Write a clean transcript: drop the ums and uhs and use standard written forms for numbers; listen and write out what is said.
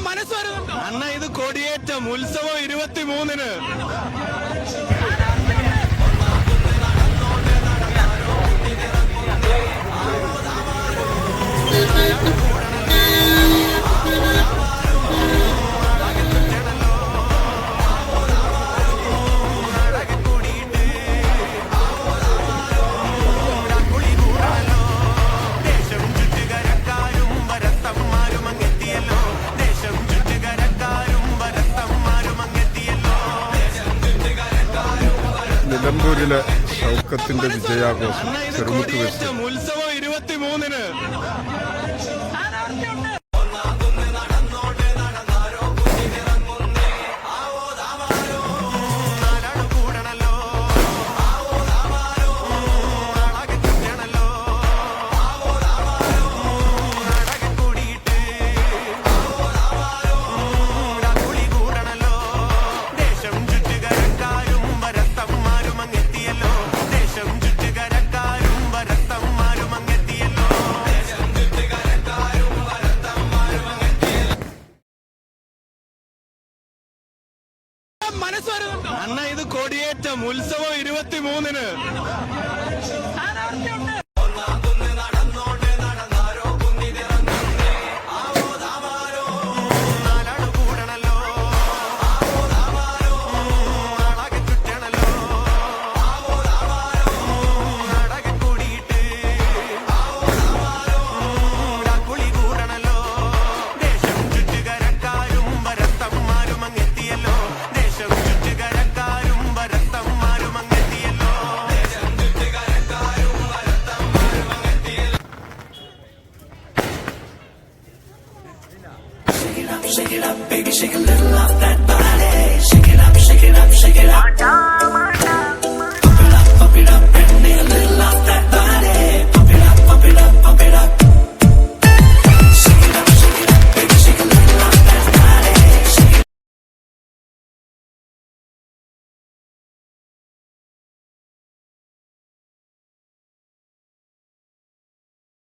മനസ്സ് വരുന്നുണ്ടോ അണ്ണ? ഇത് കൊടിയേറ്റം ഉത്സവം 23-ന്. നിലമ്പൂരിലെ ഷൗക്കത്തിന്റെ വിജയാഘോഷം ചെറുമുക്ക് വെച്ച് ഉത്സവം 23-ന്. മനസ്സ് വരുന്നുണ്ടോ അണ്ണ? ഇത് കൊടിയേറ്റം ഉത്സവം 23-ന്. Shake it up, baby, shake a little off that body. Shake it up, shake it up, shake it up.